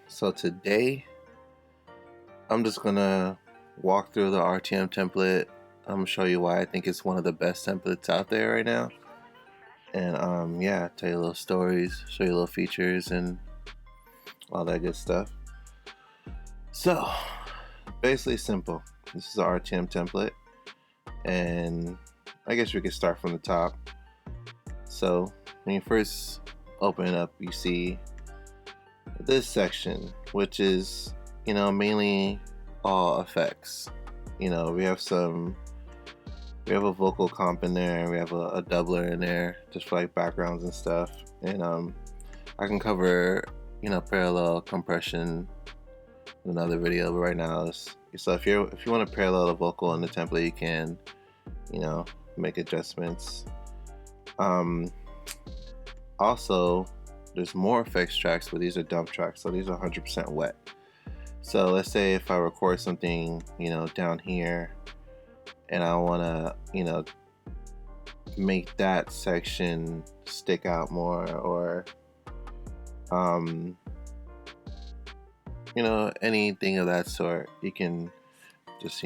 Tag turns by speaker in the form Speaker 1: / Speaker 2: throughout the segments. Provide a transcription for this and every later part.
Speaker 1: So today I'm just gonna walk through the RTM template. I'm gonna show you why I think it's one of the best templates out there right now. And yeah, tell you little stories, show you little features and all that good stuff. So basically simple. This is the RTM template, and I guess we could start from the top. So when you first open it up, you see this section, which is mainly all effects. We have a vocal comp in there, we have a doubler in there just for like backgrounds and stuff, and I can cover parallel compression in another video, but right now so if you want to parallel a vocal in the template, you can make adjustments. Also, there's more effects tracks, but these are dump tracks, so these are 100% wet. So let's say if I record something down here and I want to make that section stick out more, or anything of that sort, you can just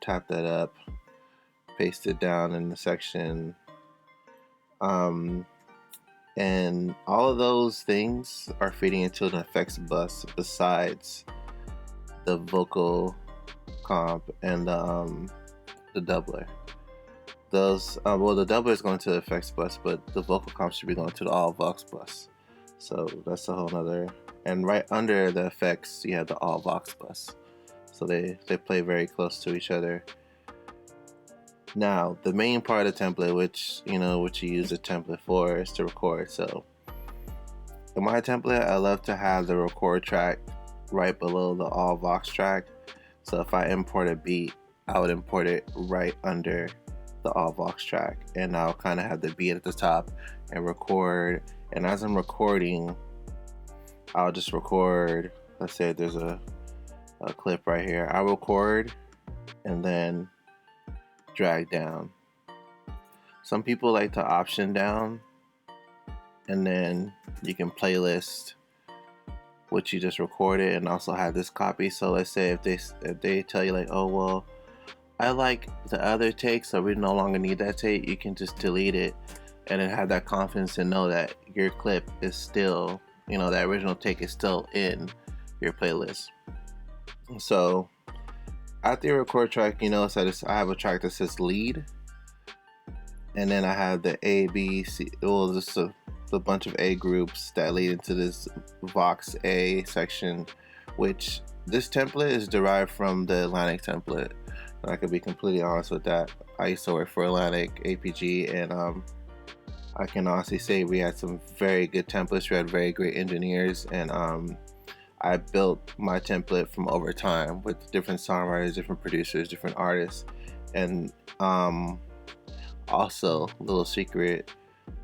Speaker 1: tap that up, paste it down in the section, and all of those things are feeding into an effects bus besides the vocal comp and the doubler. Those the doubler is going to the effects bus, but the vocal comp should be going to the all vox bus. So that's a whole nother. And right under the effects, you have the all vox bus. So they play very close to each other. Now, the main part of the template, which you use the template for, is to record. So in my template, I love to have the record track right below the all vox track. So if I import a beat, I would import it right under the all vox track, and I'll kind of have the beat at the top and record. And as I'm recording, I'll just record. Let's say there's a clip right here. I'll record and then drag down. Some people like to option down, and then you can playlist what you just recorded and also have this copy. So let's say if they tell you like, oh well, I like the other take, so we no longer need that take, you can just delete it and then have that confidence and know that your clip is still, that original take is still in your playlist. So after your record track, so I have a track that says lead, and then I have the A, B, C, well, just a bunch of A groups that lead into this Vox A section, which this template is derived from the Atlantic template. And I could be completely honest with that. I used to work for Atlantic APG, and I can honestly say we had some very good templates. We had very great engineers, and I built my template from over time with different songwriters, different producers, different artists. And also, little secret,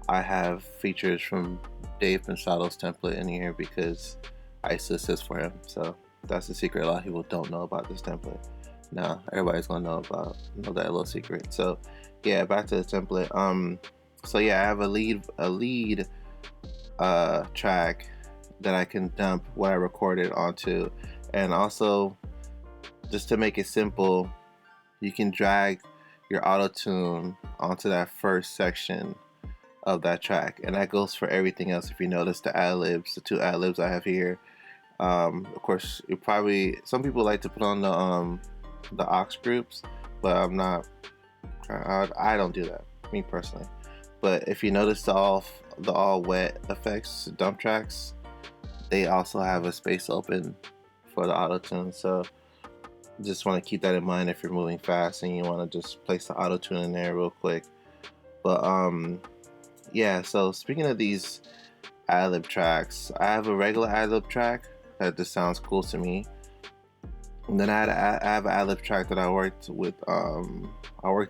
Speaker 1: I have features from Dave Pensado's template in here because I used to assist for him. So that's a secret a lot of people don't know about this template. Now everybody's gonna know that little secret. So yeah, back to the template. So yeah, I have a lead track that I can dump what I recorded onto, and also, just to make it simple, you can drag your auto tune onto that first section of that track, and that goes for everything else. If you notice the ad-libs, the two ad-libs I have here, of course some people like to put on the aux groups, but I don't do that, me personally. But if you notice the all wet effects dump tracks, they also have a space open for the auto tune. So just want to keep that in mind if you're moving fast and you want to just place the auto tune in there real quick. But yeah, so speaking of these ad-lib tracks, I have a regular ad-lib track that just sounds cool to me, and then I have an ad-lib track that I worked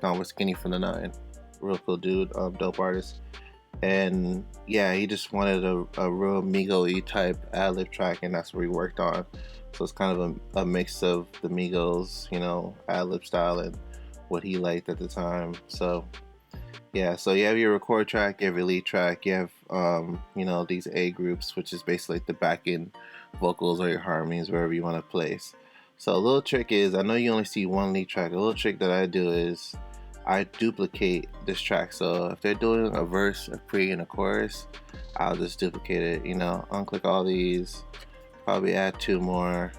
Speaker 1: on with Skinny from the Nine, real cool dude, dope artist. And yeah, he just wanted a real Migo-y type ad-lib track, and that's what we worked on. So it's kind of a mix of the Migos, ad-lib style and what he liked at the time. So yeah, so you have your record track, you have your lead track, you have you know, these A groups, which is basically like the back end vocals or your harmonies, wherever you want to place. So a little trick is, I know you only see one lead track. A little trick that I do is I duplicate this track. So if they're doing a verse, a pre, and a chorus, I'll just duplicate it. You know, unclick all these, probably add 2 more,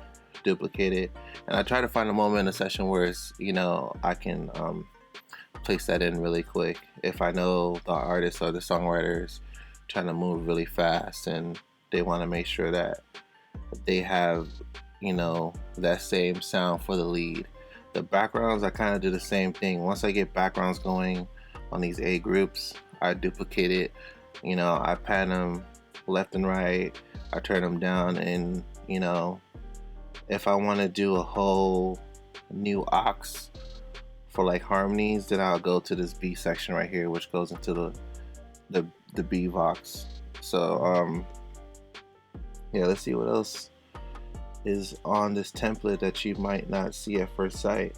Speaker 1: duplicate it, and I try to find a moment in a session where it's, you know, I can place that in really quick. If I know the artist or the songwriters trying to move really fast and they want to make sure that they have, you know, that same sound for the lead. The backgrounds, I kind of do the same thing. Once I get backgrounds going on these A groups, I duplicate it. You know, I pan them left and right. I turn them down, and you know, if I want to do a whole new aux for like harmonies, then I'll go to this B section right here, which goes into the B vox. So yeah, let's see what else is on this template that you might not see at first sight.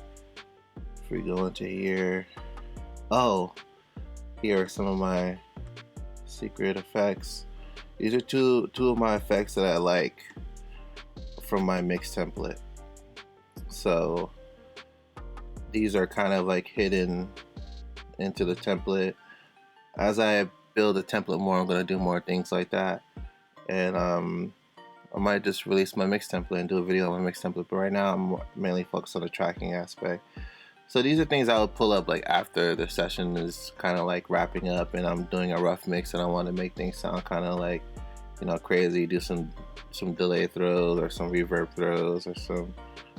Speaker 1: If we go into here, oh, here are some of my secret effects. These are two of my effects that I like from my mix template. So these are kind of like hidden into the template. As I build a template more, I'm going to do more things like that. And I might just release my mix template and do a video on my mix template, but right now I'm mainly focused on the tracking aspect. So these are things I would pull up like after the session is kind of like wrapping up and I'm doing a rough mix and I want to make things sound kind of like, you know, crazy, do some delay throws or some reverb throws or some,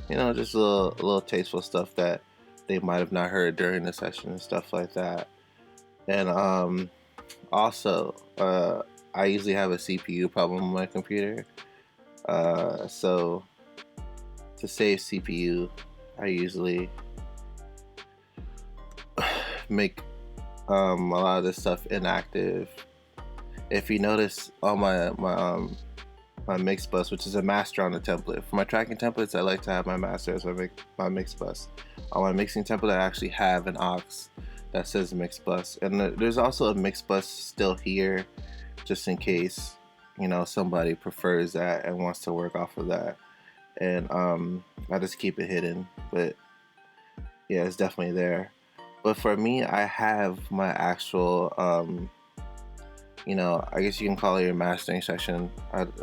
Speaker 1: you know, just a little tasteful stuff that they might have not heard during the session and stuff like that. And also I usually have a CPU problem on my computer, so to save CPU I usually make a lot of this stuff inactive. If you notice on my mix bus, which is a master on the template. For my tracking templates, I like to have my master as my mix bus. On my mixing template, I actually have an aux that says mix bus, and there's also a mix bus still here, just in case, you know, somebody prefers that and wants to work off of that. And I just keep it hidden, but yeah, it's definitely there. But for me, I have my actual, you know, I guess you can call it your mastering section.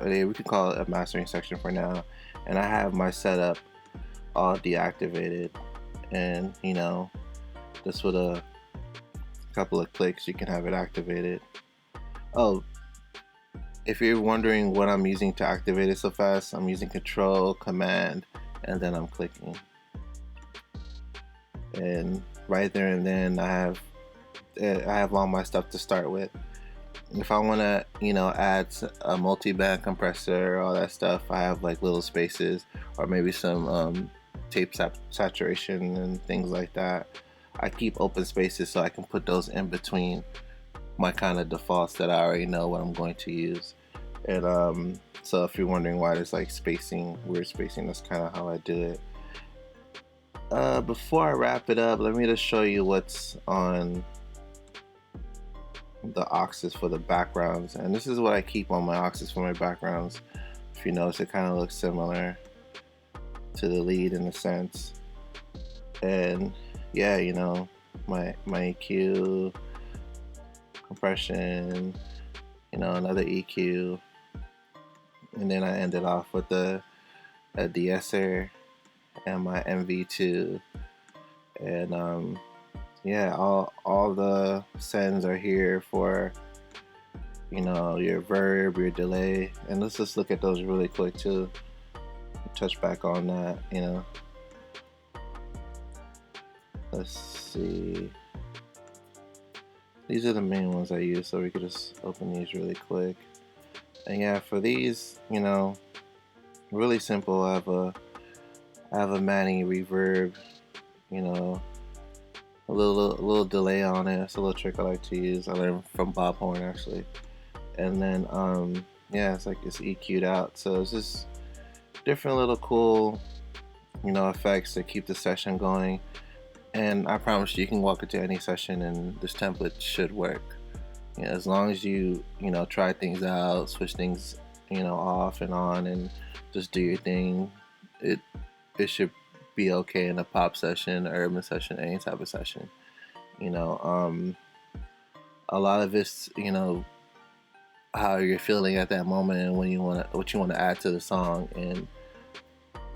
Speaker 1: We can call it a mastering section for now. And I have my setup all deactivated. And, you know, just with a couple of clicks, you can have it activated. Oh, if you're wondering what I'm using to activate it so fast, I'm using Control, Command, and then I'm clicking. And right there and then I have all my stuff to start with. If I want to, you know, add a multi-band compressor, all that stuff, I have like little spaces or maybe some tape saturation and things like that. I keep open spaces so I can put those in between my kind of defaults that I already know what I'm going to use. And so if you're wondering why there's like spacing, weird spacing, that's kind of how I do it. Before I wrap it up, let me just show you what's on the auxes for the backgrounds. And this is what I keep on my auxes for my backgrounds. If you notice, it kind of looks similar to the lead in a sense. And yeah, you know, my EQ, compression, you know, another EQ, and then I ended off with a de-esser and my MV2, and yeah, all the sends are here for, you know, your verb, your delay. And let's just look at those really quick too, touch back on that, you know. Let's see, these are the main ones I use, so we could just open these really quick. And yeah, for these, you know, really simple. I have a Manny reverb, you know, a little delay on it. It's a little trick I like to use. I learned from Bob Horn actually. And then yeah, it's like it's EQ'd out, so it's just different little cool, you know, effects to keep the session going. And I promise you can walk into any session and this template should work. You know, as long as you know, try things out, switch things, you know, off and on, and just do your thing, it it should be okay in a pop session, urban session, any type of session. You know, a lot of it's, you know, how you're feeling at that moment and when you want to, what you want to add to the song. And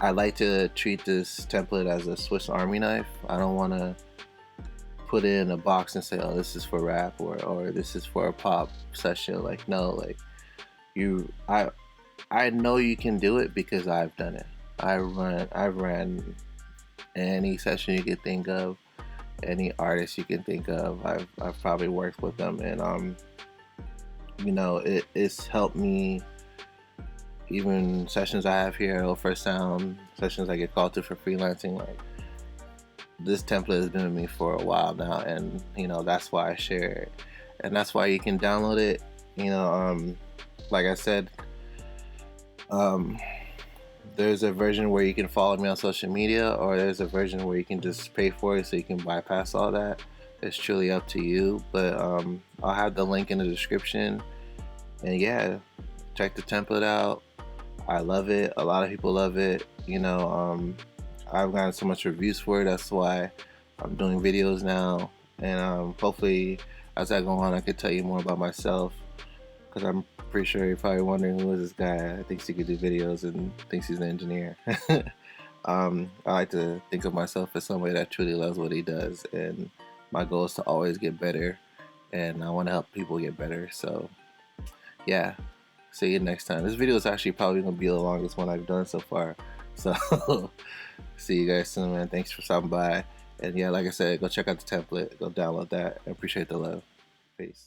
Speaker 1: I like to treat this template as a Swiss Army knife. I don't want to put it in a box and say, oh, this is for rap, or this is for a pop session. Like, no, like, you I know you can do it because I've done it. I've ran any session you could think of, any artist you can think of. I've probably worked with them, and you know, it's helped me. Even sessions I have here at O.Fresh Sound, sessions I get called to for freelancing, like, this template has been with me for a while now, and you know, that's why I share it, and that's why you can download it. You know, like I said, um, there's a version where you can follow me on social media, or there's a version where you can just pay for it so you can bypass all that. It's truly up to you, but I'll have the link in the description. And yeah, check the template out. I love it. A lot of people love it. You know, I've gotten so much reviews for it. That's why I'm doing videos now, and hopefully, as I go on, I could tell you more about myself. Because I'm pretty sure you're probably wondering, who is this guy that thinks he could do videos and thinks he's an engineer. I like to think of myself as somebody that truly loves what he does, and my goal is to always get better, and I want to help people get better. So yeah, see you next time. This video is actually probably gonna be the longest one I've done so far. So see you guys soon, man. Thanks for stopping by. And yeah, like I said, go check out the template, go download that. I appreciate the love. Peace.